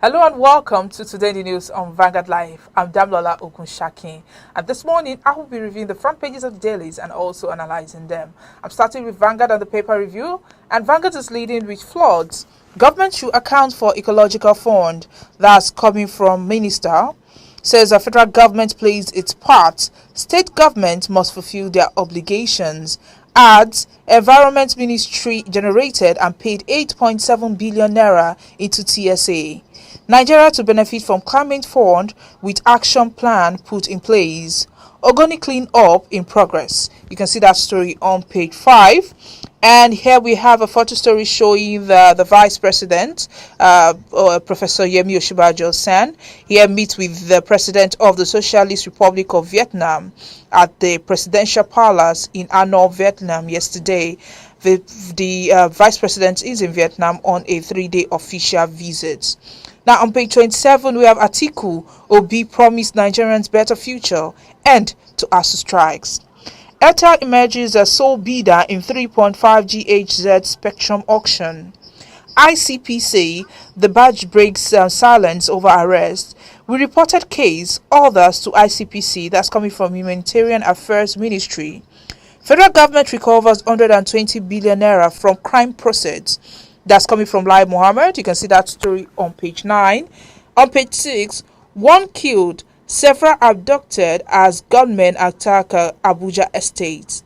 Hello and welcome to Today in the News on Vanguard Live. I'm Damlola Okunshakin, and this morning I will be reviewing the front pages of the dailies and also analyzing them. I'm starting with Vanguard and the paper review, and Vanguard is leading with floods. Government should account for Ecological Fund, that's coming from Minister. Says the federal government plays its part. State government must fulfill their obligations. Adds, Environment Ministry generated and paid 8.7 billion naira into TSA. Nigeria to benefit from climate fund with action plan put in place. Ogoni clean up in progress. You can see that story on page 5. And here we have a photo story showing the Vice President, Professor Yemi Osinbajo-San. Here meets with the President of the Socialist Republic of Vietnam at the Presidential Palace in Hanoi, Vietnam yesterday. The Vice President is in Vietnam on a 3-day official visit. Now on page 27, we have Atiku. Obi promised Nigerians better future. End to ASUU strikes. Airtel emerges as sole bidder in 3.5 GHz spectrum auction. ICPC, the badge breaks silence over arrest. We reported case, others to ICPC, that's coming from Humanitarian Affairs Ministry. Federal government recovers 120 billion naira from crime proceeds. That's coming from Lai Mohammed. You can see that story on page 9. On page 6, one killed, several abducted as gunmen attack Abuja estate.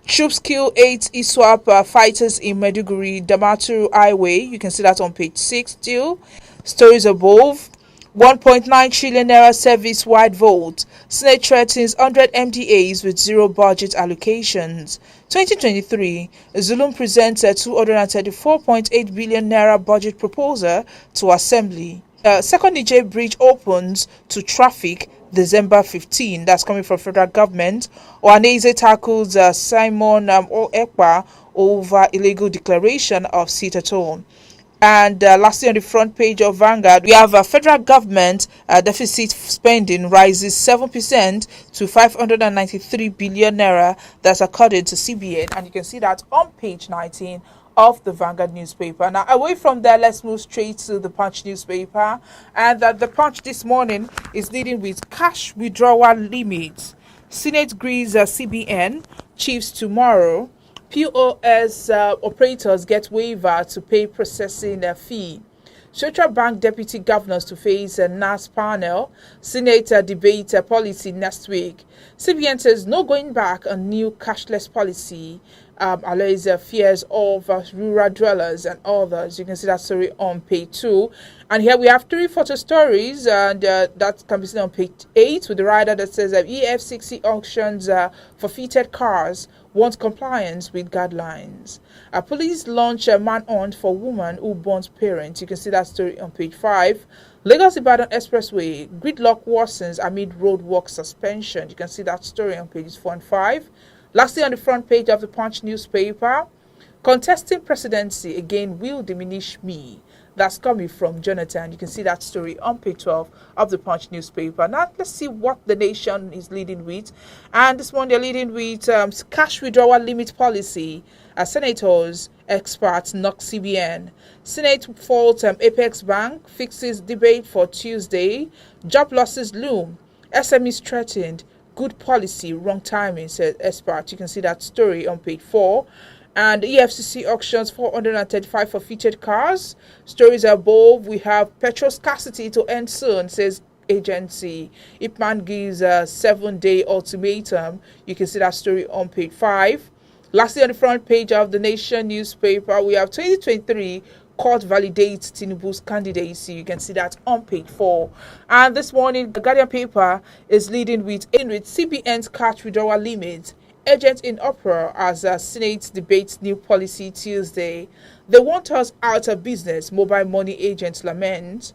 Troops kill 8 ISWAP fighters in Maiduguri, Damaturu Highway. You can see that on page 6 still. Stories above. 1.9 trillion naira service-wide vote. Senate threatens 100 MDAs with zero budget allocations. 2023, Zulum presents a 234.8 billion naira budget proposal to Assembly. Second Niger bridge opens to traffic December 15. That's coming from federal government. Ohaneze tackles Simon Ekpa over illegal declaration of seat at home. And lastly, on the front page of Vanguard, we have a federal government deficit spending rises 7% to 593 billion naira. That's according to CBN. And you can see that on page 19 of the Vanguard newspaper. Now, away from there, let's move straight to the Punch newspaper. And the Punch this morning is leading with cash withdrawal limits. Senate agrees CBN chiefs tomorrow. POS operators get waiver to pay processing fee. Central Bank deputy governors to face a NAS panel. Senate debate policy next week. CBN says no going back on new cashless policy. Allays fears of rural dwellers and others. You can see that story on page 2. And here we have 3 photo stories, and that can be seen on page 8 with the rider that says EF60 auctions for fitted cars want compliance with guidelines. Police launch a manhunt for woman who burns parents. You can see that story on page 5. Lagos-Ibadan Expressway, gridlock worsens amid roadwork suspension. You can see that story on pages 4 and 5. Lastly, on the front page of the Punch newspaper, contesting presidency again will diminish me. That's coming from Jonathan. You can see that story on page 12 of the Punch newspaper. Now, let's see what the nation is leading with. And this one, they're leading with cash withdrawal limit policy. Senators, experts knock CBN. Senate fault Apex Bank, fixes debate for Tuesday. Job losses loom. SMEs threatened. Good policy, wrong timing, says expert. You can see that story on page 4. And EFCC auctions 435 for featured cars. Stories above, we have petrol scarcity to end soon, says agency. Ipman gives a 7-day ultimatum. You can see that story on page 5. Lastly, on the front page of the Nation newspaper, we have 2023 court validates Tinubu's candidacy. You can see that on page 4. And this morning, the Guardian paper is leading with CBN's cash withdrawal limit. Agents in uproar as Senate debates new policy Tuesday. They want us out of business, mobile money agents lament.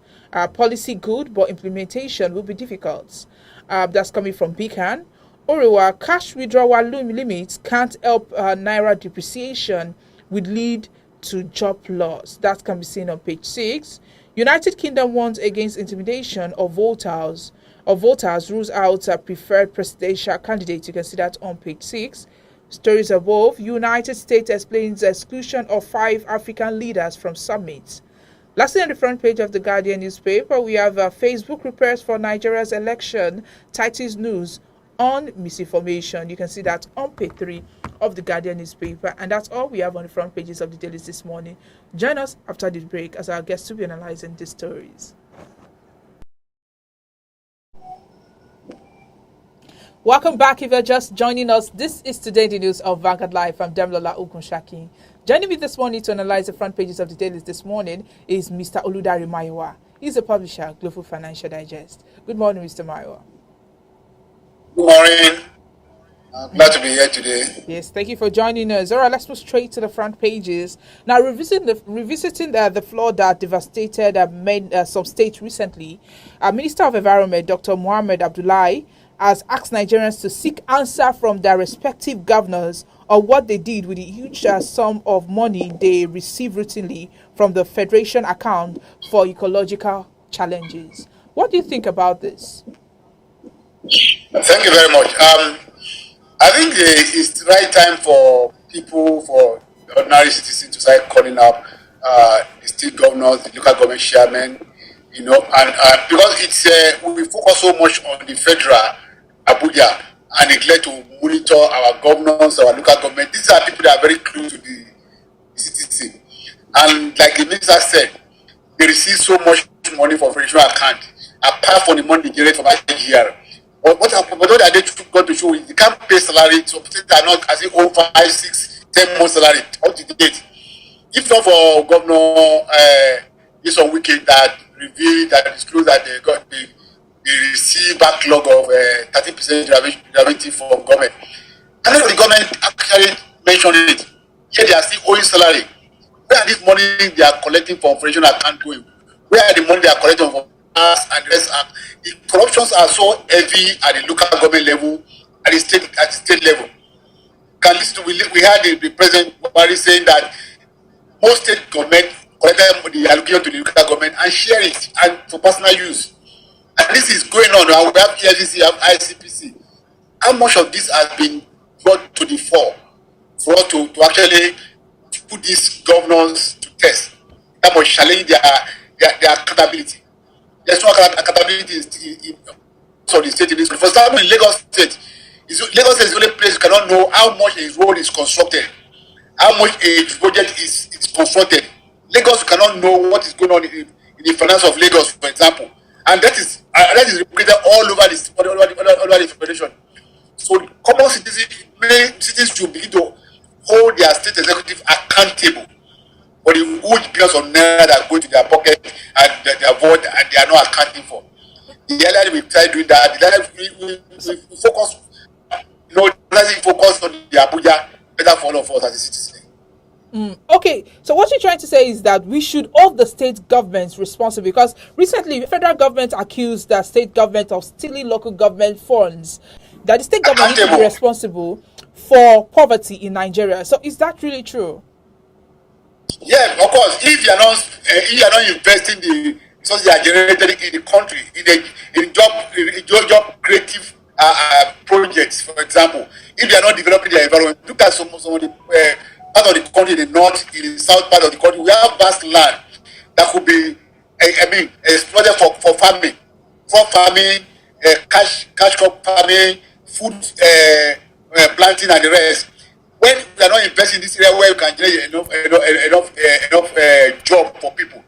Policy good, but implementation will be difficult. That's coming from Beacon. Orewa, cash withdrawal limits can't help Naira depreciation, would lead to job loss. That can be seen on page 6. United Kingdom warns against intimidation of voters. Rules out a preferred presidential candidate. You can see that on page 6. Stories above. United States explains the exclusion of 5 African leaders from summits. Lastly, on the front page of the Guardian newspaper, we have Facebook prepares for Nigeria's election, titles news on misinformation. You can see that on page 3 of the Guardian newspaper. And that's all we have on the front pages of the dailies this morning. Join us after this break as our guests will be analyzing these stories. Welcome back. If you're just joining us, this is Today the News of Vanguard Live. I'm Damlola Okunshakin. Joining me this morning to analyze the front pages of the dailies this morning is Mr. Oludari Maiwa. He's a publisher, Global Financial Digest. Good morning, Mr. Maiwa. Good morning. I'm glad to be here today. Yes, thank you for joining us. All right, let's move straight to the front pages. Now, revisiting the flood that devastated some states recently, Minister of Environment, Dr. Mohammed Abdullahi, has asked Nigerians to seek answer from their respective governors on what they did with the huge sum of money they receive routinely from the Federation account for ecological challenges. What do you think about this? Thank you very much. I think it's the right time for people, for ordinary citizens to start calling up the state governors, the local government chairmen, and because it's we focus so much on the federal Abuja and neglect to monitor our governors, our local government. These are people that are very close to the citizen. And like the minister said, they receive so much money from federal account, apart from the money they generate from IGR. What are they going to show is they can't pay salary, so they are not as if 5, 6, 10 months salary up to date. If not for Governor this on weekend that revealed that disclosed that they receive backlog of 30% derivation from government. And then the government actually mentioned it. Here they are still owing salary. Where are this money they are collecting from federal account going? Where are the money they are collecting from us and the rest? The corruptions are so heavy at the local government level, at the state level. Can listen to, we had the president saying that most state government collected the allocation to the local government and share it and for personal use. And this is going on. Now we have ESGC, we have ICPC. How much of this has been brought to the fore for us to actually put these governors to test? That much challenge their accountability. There's no accountability in the state in this. For example, in Lagos State is the only place you cannot know how much a road is constructed, how much a project is constructed. Lagos cannot know what is going on in the finance of Lagos, for example. And that is replicated all over the federation. So common citizens, many cities should begin to hold their state executive accountable for the huge billions of naira that go to their pocket and their vote and they are not accounting for. The earlier we try doing that, the earlier we focus, focus on the Abuja, better for all of us as a citizen. Okay, so what you're trying to say is that we should hold the state governments responsible, because recently the federal government accused the state government of stealing local government funds, that the state government needs to be responsible for poverty in Nigeria. So is that really true? Yeah, of course. If you are not investing the resources that are generated in the country in job creative projects, for example, if they are not developing their environment, look at some of the part of the country, in the north, in the south part of the country, we have vast land that could be, exploited for farming, cash crop farming, food planting, and the rest. When we are not investing in this area where you can generate enough job for people,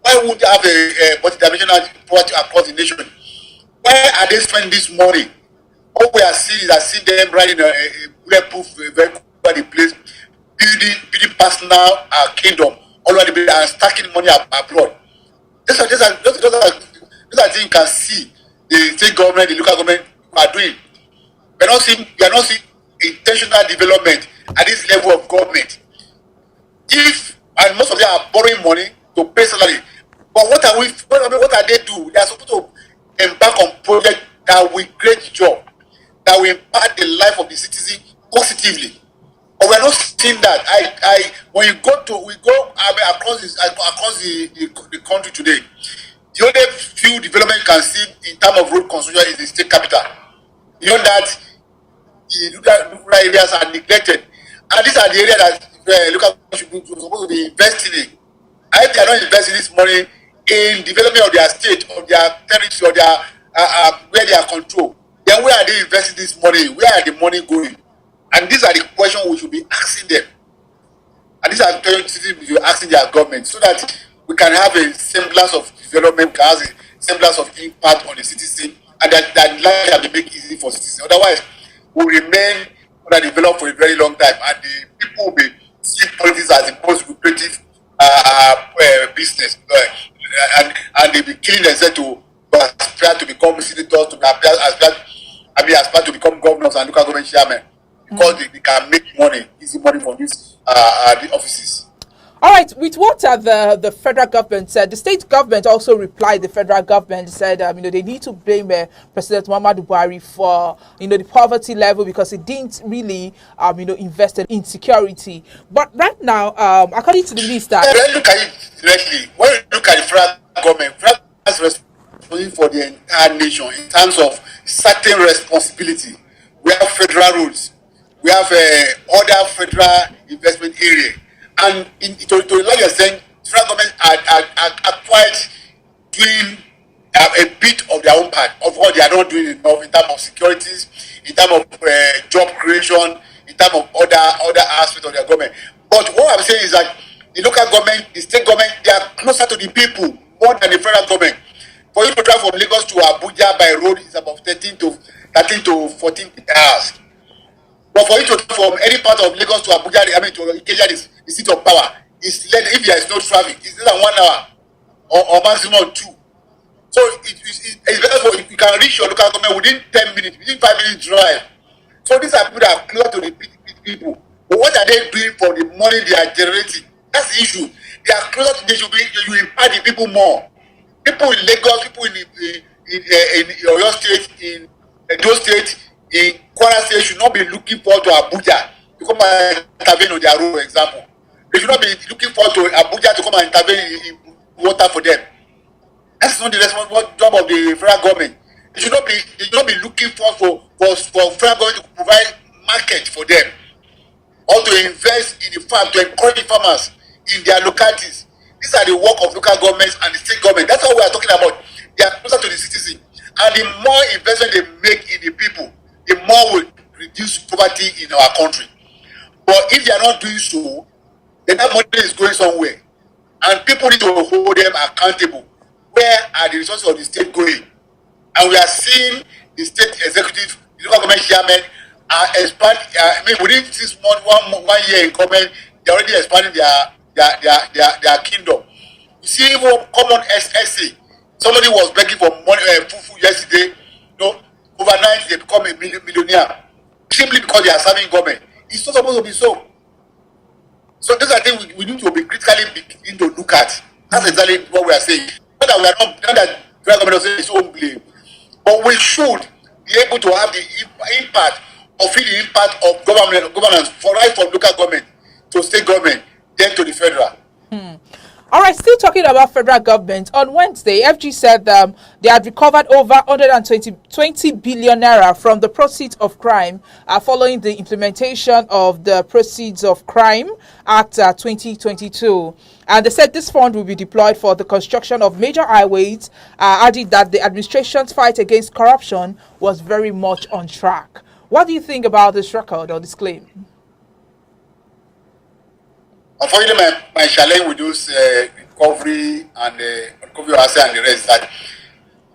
why would you have a multi-dimensional poverty across the nation? Where are they spending this money? All we are seeing is them riding a bulletproof vehicle over the place, building personal kingdom all over the place and stacking money abroad. Those are things you can see the state government, the local government are doing. We are not seeing intentional development at this level of government. And most of them are borrowing money to pay salary. But what are they doing? They are supposed to embark on projects that will create job, that will impact the life of the citizen positively. But we're not seeing that. When we go across the country today, the only few development you can see in terms of road construction is the state capital. Beyond that, the rural areas are neglected. And these are the areas that local government should be supposed to be investing in. And if they are not investing this money in development of their state, of their territory, or their where they are controlled, then where are they investing this money? Where are the money going? And these are the questions we should be asking them. And these are the questions we should be asking their government, so that we can have a semblance of development, has a semblance of impact on the citizen, and that life can be made easy for citizens. Otherwise, we will remain underdeveloped for a very long time, and the people will be seeing politics as the most lucrative business, and they'll be killing themselves to aspire to become senators, to aspire to become governors and local government chairmen, because they can make money, easy money from these the offices. All right, with what the federal government said, the state government also replied. The federal government said, they need to blame President Muhammadu Buhari for, the poverty level, because he didn't really, invest in security. But right now, according to the minister, when you look at it directly, when you look at the federal government, federal government is responsible for the entire nation in terms of certain responsibility. We have federal rules, we have other federal investment area. And to a large extent, federal government are quite doing a bit of their own part of what they are not doing enough in terms of securities, in terms of job creation, in terms of other aspects of their government. But what I'm saying is that the local government, the state government, they are closer to the people more than the federal government. For you to drive from Lagos to Abuja by road is about 13 to 14 hours. But for you to drive from any part of Lagos to Abuja, to Ikeja, the seat of power, is less, if there is no traffic, it's less than 1 hour or maximum 2. So it's better for you can reach your local government within 10 minutes, within 5 minutes drive. So these are people that are close to the people. But what are they doing for the money they are generating? That's the issue. They are closer to, you impact the people more. People in Lagos, people in Oyo State, in Edo State, in Kwara State should not be looking forward to Abuja to come and intervene on their road, for example. They should not be looking forward to Abuja to come and intervene in water for them. That's not the responsible job of the federal government. They should not be looking for federal government to provide market for them, or to invest in the farm, to encourage the farmers in their localities. These are the work of local governments and the state government. That's what we are talking about. They are closer to the citizen. And the more investment they make in the people, the more will reduce poverty in our country. But if they are not doing so, then that money is going somewhere. And people need to hold them accountable. Where are the resources of the state going? And we are seeing the state executive, the local government chairman, within 6 months, 1 year in government, they're already expanding their kingdom. You see, even common SSA, somebody was begging for money, fufu yesterday. Overnight they become a millionaire simply because they are serving government. It's not supposed to be so. So these are things we need to be critically begin to look at. That's exactly what we are saying. Not that the government doesn't say its own blame, but we should be able to have the impact or feel the impact of governance right from local government to state government, then to the federal. All right, still talking about federal government. On Wednesday, FG said they had recovered over 120 billion naira from the proceeds of crime following the implementation of the Proceeds of Crime Act 2022. And they said this fund will be deployed for the construction of major highways, adding that the administration's fight against corruption was very much on track. What do you think about this record or this claim? Unfortunately, my challenge with those recovery and recovery asset and the rest, that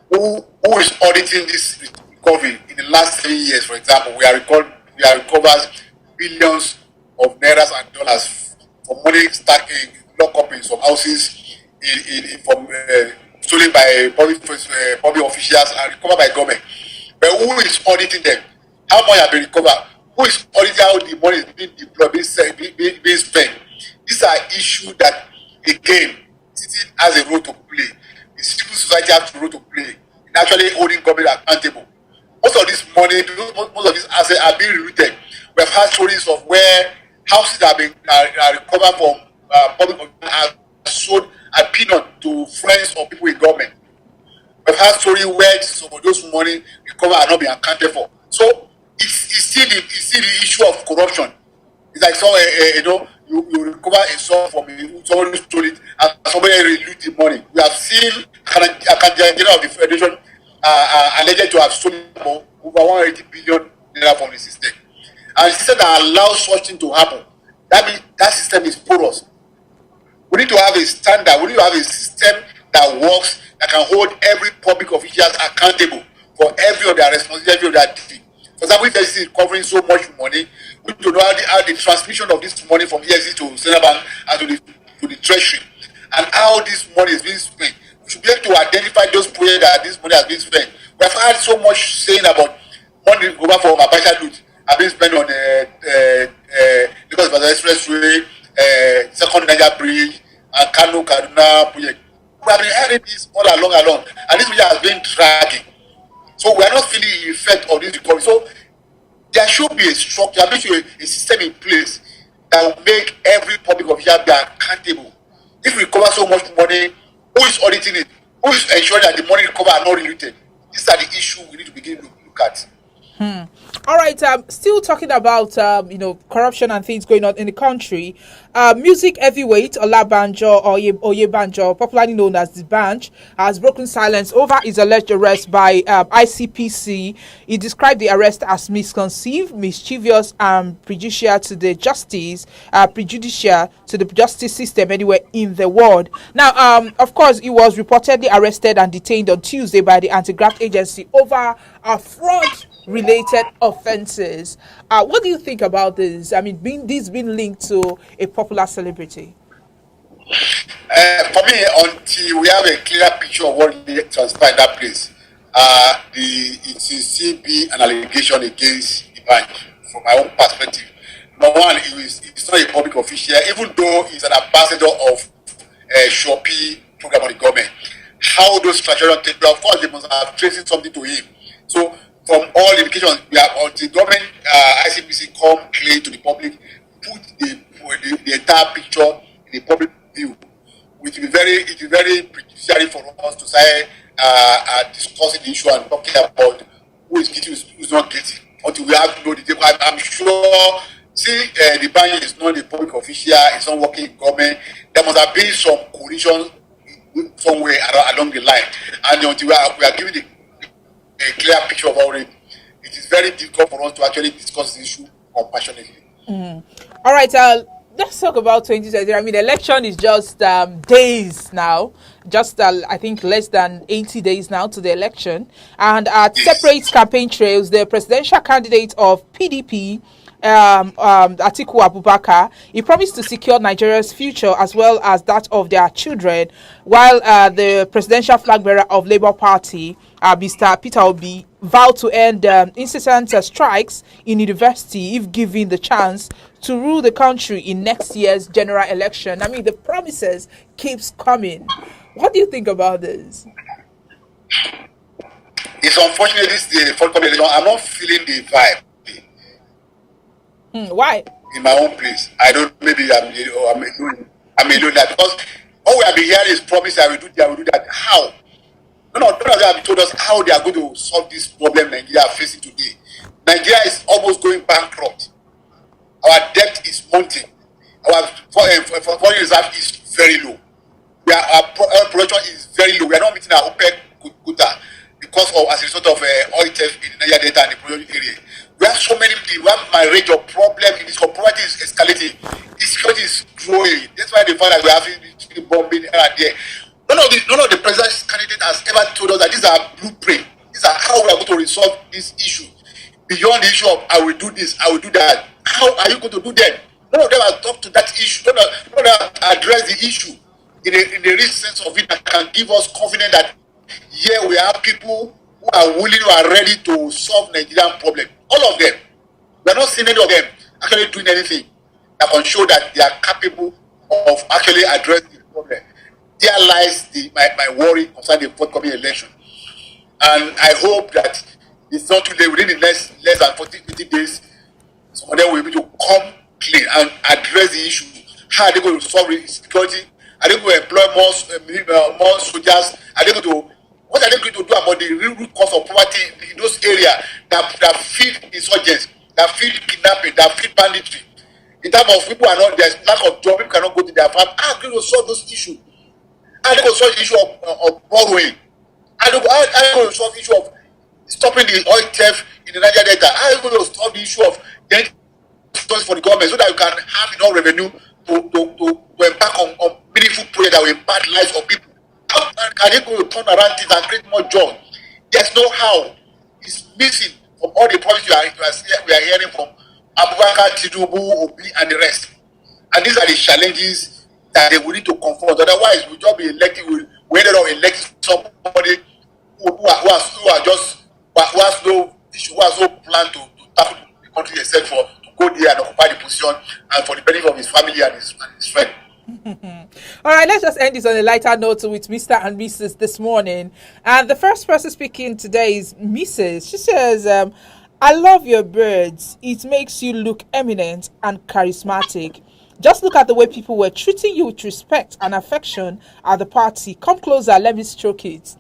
who is auditing this recovery in the last 3 years, for example, we are recovered billions of nairas and dollars for money stuck in locked up in some houses, stolen by public officials and recovered by government. But who is auditing them? How much have been recovered? Who is auditing how the money is being deployed, being spent? These are issues that, again, citizen has a role to play. The civil society has a role to play in actually holding government accountable. Most of this money, most of these assets are being rerouted. We have had stories of where houses are recovered from public are sold at peanut to friends or people in government. We've had stories where some of those money recovered are not being accounted for. So it's still the issue of corruption. It's like you recover a sum from somebody who stole it and somebody loot the money. We have seen a general of the Federation alleged to have stolen over 180 billion naira from the system. And the system that allows such thing to happen, that means that system is porous. We need to have a standard, we need to have a system that works, that can hold every public officials accountable for every of their responsibility, every of their duty. For example, if EFCC is covering so much money, we need to know how the transmission of this money from EFCC to Central Bank and to the Treasury, and how this money is being spent. We should be able to identify those projects that this money has been spent. We have had so much saying about money over from Abacha Loot have been spent on Lagos Expressway, Second Niger Bridge, and Kano Kaduna project. We have been hearing this all along, and this project has been dragging. So we are not feeling the effect of this recovery. So there should be a structure, there should be a system in place that will make every public official be accountable. If we recover so much money, who is auditing it? Who is ensuring that the money recovered are not diluted? These are the issues we need to begin to look at. All right, still talking about corruption and things going on in the country. Music heavyweight Olabanjo or Oyebanjo, popularly known as the Banj, has broken silence over his alleged arrest by ICPC. He described the arrest as misconceived, mischievous, and prejudicial to the justice system anywhere in the world. Now, of course, he was reportedly arrested and detained on Tuesday by the anti-graft agency over a fraud related offenses. What do you think about this? I mean, being linked to a popular celebrity. For me, until we have a clear picture of what transpired in that place, it will still be an allegation against the bank. From my own perspective, number one, it's not a public official, even though he's an ambassador of Shopee program of the government. How those transactions take place, of course, they must have tracing something to him. So, from all indications, we are until government ICPC come clear to the public, put the entire picture in the public view. It will be very prejudicial for us to say discussing the issue and talking about who is guilty, who is not guilty. Until we have to know the table. I'm sure, the bank is not a public official, it's not working in government. There must have been some collision somewhere along the line, and until we are giving a clear picture of all it, it is very difficult for us to actually discuss this issue compassionately. All right, let's talk about 2020. I mean, the election is just days now, just I think less than 80 days now to the election. And at separate campaign trails, the presidential candidate of PDP, Atiku Abubakar, he promised to secure Nigeria's future as well as that of their children, while the presidential flag bearer of Labour Party, Mr. Peter Obi, vowed to end incessant strikes in university if given the chance to rule the country in next year's general election. I mean, the promises keeps coming. What do you think about this? It's unfortunate the forthcoming election. I'm not feeling the vibe. Why? In my own place, I don't. Maybe I'm alone. Because all we have been hearing is promise. I will do that. How? No, they have told us how they are going to solve this problem Nigeria are facing today. Nigeria is almost going bankrupt. Our debt is mounting. Our foreign reserve is very low. Our production is very low. We are not meeting our OPEC quota because of as a result of oil theft in the Niger Delta and the production area. We have so many things. We have my range of problems in this. Poverty is escalating. Insecurity is growing. That's why they find that we are having bombing here and there. None of the president's candidates has ever told us that these are blueprint. These are how we are going to resolve this issue. Beyond the issue of I will do this, I will do that. How are you going to do that? None of them have talked to that issue. None of them have addressed the issue in the real sense of it that can give us confidence that here we have people who are willing, who are ready to solve Nigerian problem. All of them. We are not seeing any of them actually doing anything that can show that they are capable of actually addressing the problem. There lies my worry concerning the forthcoming election. And I hope that it's not too late, within the less than 50 days, some of them will be able to come clean and address the issue. How are they going to solve insecurity? Are they going to employ more soldiers? What are they going to do about the real root cause of poverty in those areas that feed insurgents, that feed kidnapping, that feed banditry? In terms of people are not, there's lack of job, people cannot go to their farm. How are you going to solve those issues? How are you going to solve the issue of borrowing? How are you going to solve the issue of stopping the oil theft in the Niger Delta? How are you going to solve the issue of getting for the government so that you can have enough revenue to embark on meaningful projects that will impact lives of people? How are they going to turn around things and create more jobs? There's no how. It's missing from all the promises we are hearing from Abubakar, Tinubu, Obi, and the rest. And these are the challenges that they will need to confront. Otherwise, we'll just be electing, we ended up electing somebody who has no issue, who has no plan to tackle the country except for to go there and occupy the position and for the benefit of his family and his friend. All right, let's just end this on a lighter note with Mr. and Mrs. this morning. And the first person speaking today is Mrs. She says, I love your birds. It makes you look eminent and charismatic. Just look at the way people were treating you with respect and affection at the party. Come closer, let me stroke it.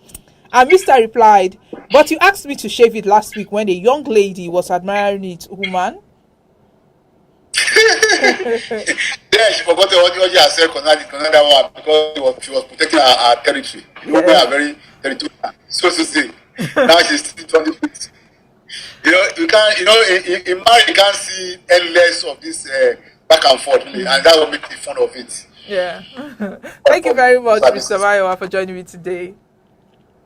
And Mr. replied, but you asked me to shave it last week when a young lady was admiring it, woman. Yeah, she forgot what you said concerning that one because she was protecting our territory. Women are very territorial. So to say, now she's still 20 feet. You can't, in marriage, you can't see endless of this back and forth, really, and that will make the fun of it. Yeah. Thank you very much, Mr. Mayowa, for joining me today.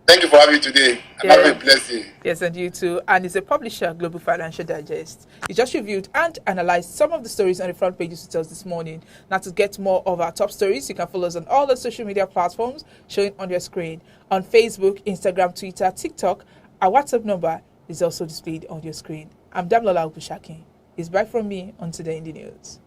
Thank you for having me today, and have a blessed day. Yes, and you too. And it's a publisher, Global Financial Digest. He just reviewed and analyzed some of the stories on the front pages with us this morning. Now, to get more of our top stories, you can follow us on all the social media platforms showing on your screen. On Facebook, Instagram, Twitter, TikTok. Our WhatsApp number is also displayed on your screen. I'm Damlola Okushakin. It's bye from me on Today in the News.